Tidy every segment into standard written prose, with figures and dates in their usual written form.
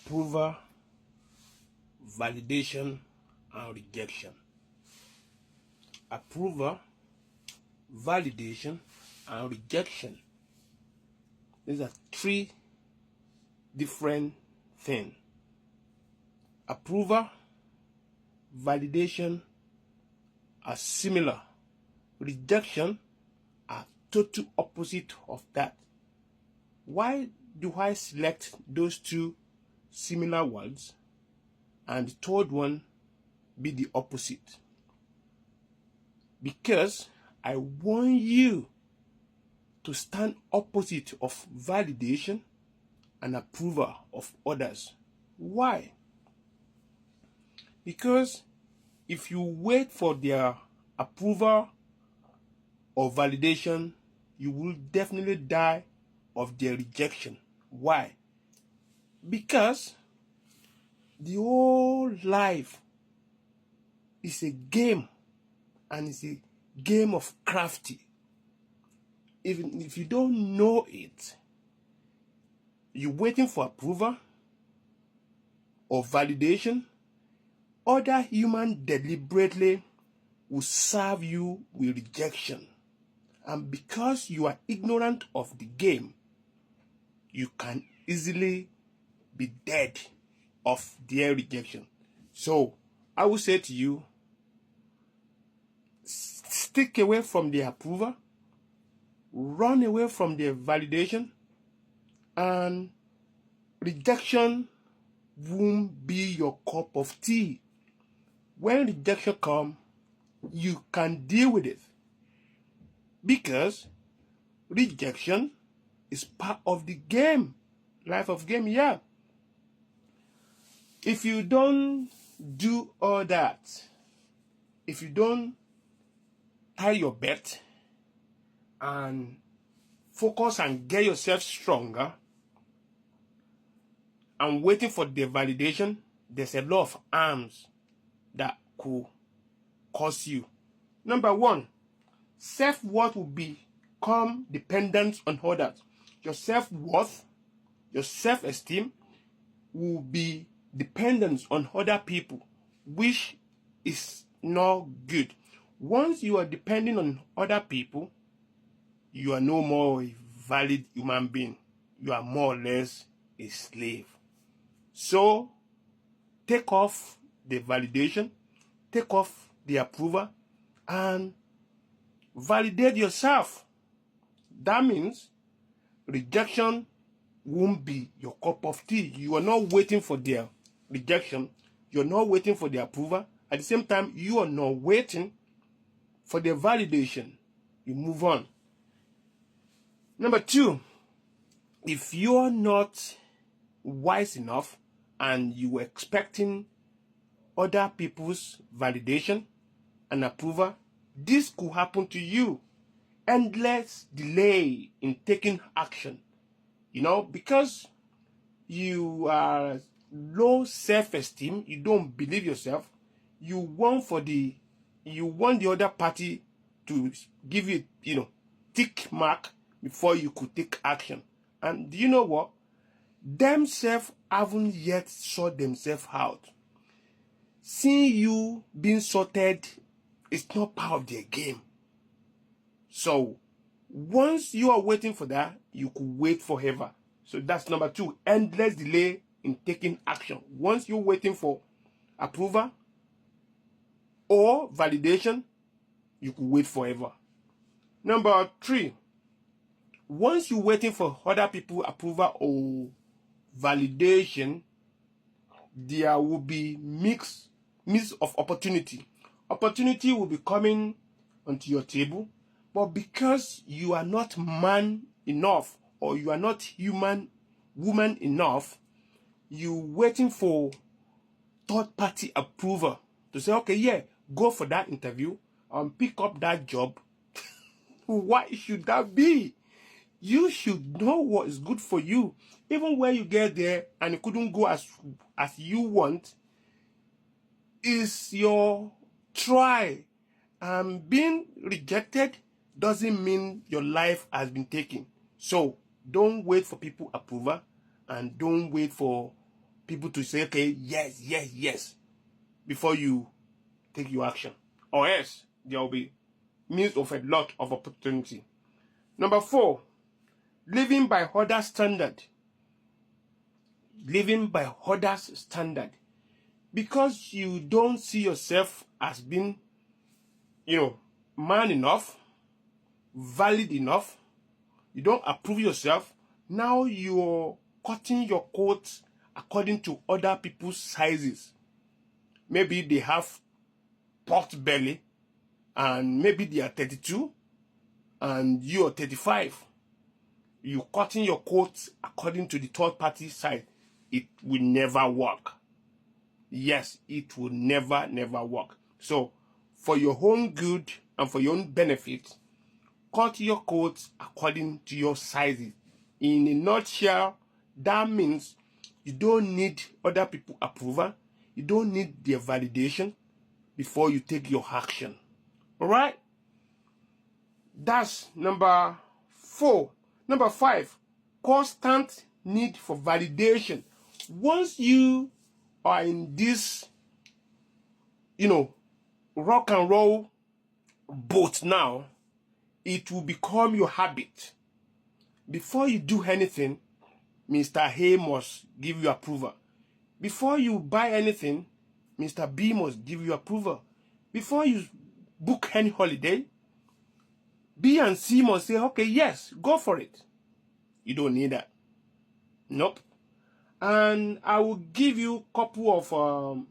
approval, validation, and rejection. Approval, validation, and rejection. These are three different things. Approval, validation are similar. Rejection are total opposite of that. Why do I select those two similar words and the third one be the opposite? Because I want you to stand opposite of validation and approval of others. Why? Because if you wait for their approval or validation, you will definitely die of their rejection. Why? Because the whole life is a game, and it's a game of crafty. Even if you don't know it, you're waiting for approval or validation. Other humans deliberately will serve you with rejection. And because you are ignorant of the game, you can easily be dead of their rejection. So I will say to you, stick away from their approval, run away from their validation, and rejection won't be your cup of tea. When rejection comes, you can deal with it, because rejection is part of the game, life of game. Yeah. If you don't do all that, if you don't tie your bet and focus and get yourself stronger and waiting for the validation, there's a lot of harms that could cause you. Number one, self-worth will become dependent on others. Your self-worth, your self-esteem will be dependent on other people, which is not good. Once you are depending on other people, you are no more a valid human being. You are more or less a slave. So, take off the validation, take off the approval, and validate yourself. That means rejection won't be your cup of tea. You are not waiting for their rejection. You're not waiting for their approval. At the same time, you are not waiting for their validation. You move on. Number two, if you are not wise enough and you were expecting other people's validation and approval, this could happen to you. Endless delay in taking action. Because you are low self-esteem, you don't believe yourself, you want the other party to give you, tick mark before you could take action. And do you know what? Themselves haven't yet sort themselves out. Seeing you being sorted is not part of their game. So once you are waiting for that, you could wait forever. So that's number two, endless delay in taking action. Once you're waiting for approval or validation, you could wait forever. Number three, once you're waiting for other people's approval or validation, there will be mix of opportunity. Opportunity will be coming onto your table, but because you are not man enough or you are not woman enough, you waiting for third party approval to say, okay, yeah, go for that interview and pick up that job. Why should that be? You should know what is good for you. Even when you get there and it couldn't go as you want, is your try. Being rejected doesn't mean your life has been taken. So don't wait for people approval and don't wait for people to say, okay, yes, yes, yes, before you take your action. Or else, there will be means of a lot of opportunity. Number 4, living by others' standard. Living by others' standard. Because you don't see yourself as being, man enough, valid enough, you don't approve yourself, now you're cutting your coat according to other people's sizes. Maybe they have pot belly, and maybe they are 32, and you are 35. You're cutting your coat according to the third party size. It will never work. Yes, it will never work. So, for your own good and for your own benefit, cut your coat according to your sizes. In a nutshell, that means you don't need other people's approval. You don't need their validation before you take your action. Alright? That's number 4. Number 5, constant need for validation. Once you are in this, rock and roll boat now, it will become your habit. Before you do anything, Mr. A must give you approval. Before you buy anything, Mr. B must give you approval. Before you book any holiday, B and C must say, okay, yes, go for it. You don't need that. Nope. And I will give you a couple of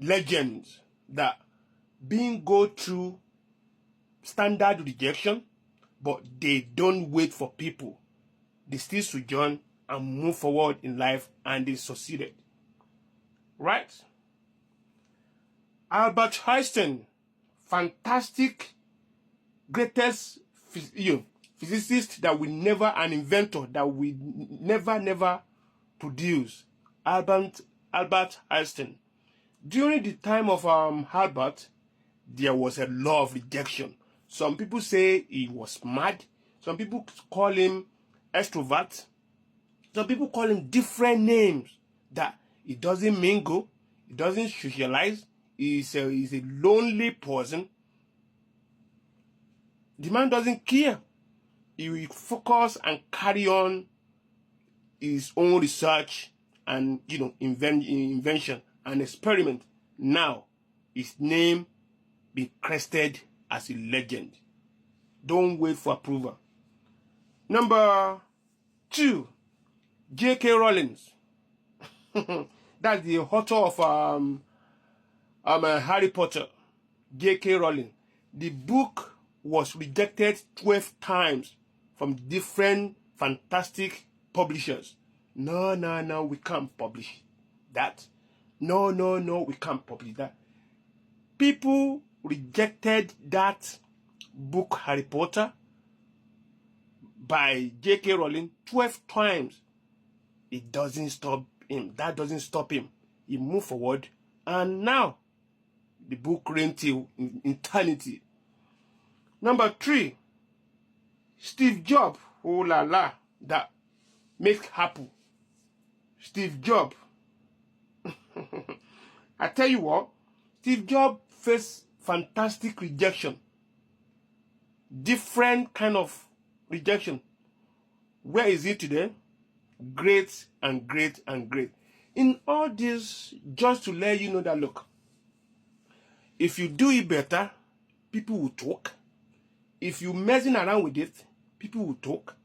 legends that being go through standard rejection, but they don't wait for people. They still sojourn and move forward in life, and they succeeded. Right? Albert Einstein, fantastic, greatest physicist that we never, an inventor that we never produce. Albert Einstein. During the time of Albert, there was a law of rejection. Some people say he was mad. Some people call him extrovert. Some people call him different names. That he doesn't mingle, he doesn't socialize, he's a lonely person. The man doesn't care. He will focus and carry on his own research and invention and experiment. Now his name be crested as a legend. Don't wait for approval. Number 2, J.K. Rowling. That's the author of Harry Potter. J.K. Rowling. The book was rejected 12 times from different fantastic publishers. No, we can't publish that. No, we can't publish that. People rejected that book, Harry Potter, by J.K. Rowling 12 times. It doesn't stop him. That doesn't stop him. He moved forward, and now the book ran till eternity. Number 3, Steve Jobs. Oh la la, that make happen. Steve Jobs. I tell you what, Steve Jobs faced fantastic rejection. Different kind of rejection. Where is he today? Great and great and great. In all this, just to let you know that, look, if you do it better, people will talk. If you're messing around with it, people will talk.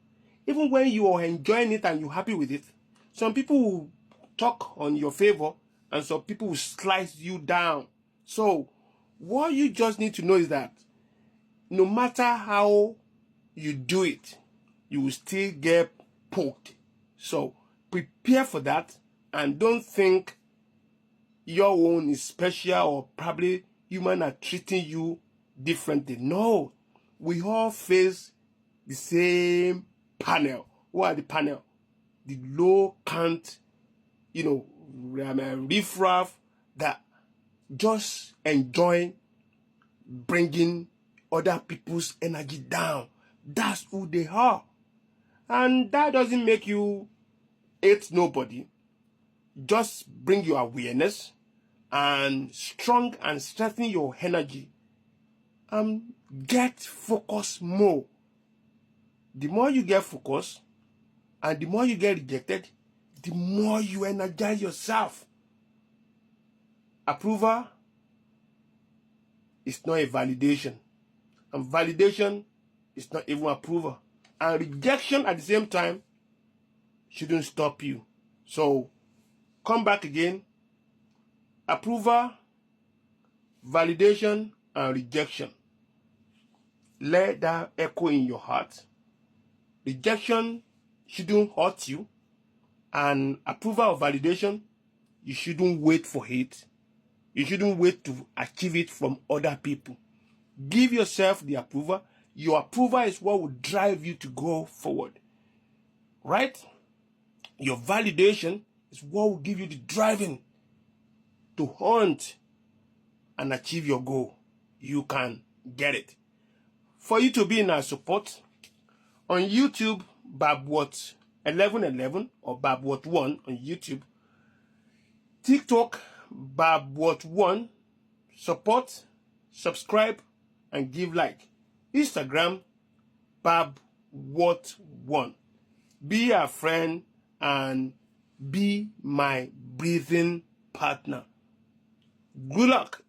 Even when you are enjoying it and you're happy with it, some people will talk on your favor and some people will slice you down. So, what you just need to know is that no matter how you do it, you will still get poked. So, prepare for that and don't think your own is special or probably humans are treating you differently. No, we all face the same panel. What are the panel? The low count, riffraff that just enjoy bringing other people's energy down. That's who they are. And that doesn't make you hate nobody. just bring your awareness and strong and strengthen your energy. Get focused more. The more you get focused and the more you get rejected, the more you energize yourself. Approval is not a validation, and validation is not even approval. And rejection at the same time shouldn't stop you. So come back again. Approval, validation, and rejection. Let that echo in your heart. Rejection shouldn't hurt you, and approval or validation, you shouldn't wait for it. You shouldn't wait to achieve it from other people. Give yourself the approval. Your approval is what will drive you to go forward. Right? Your validation is what will give you the driving to hunt and achieve your goal. You can get it. For you to be in our support, on YouTube, Babwat 1111 or Babwat 1 on YouTube. TikTok, Babwat 1. Support, subscribe, and give like. Instagram, Babwat 1. Be a friend and be my breathing partner. Good luck.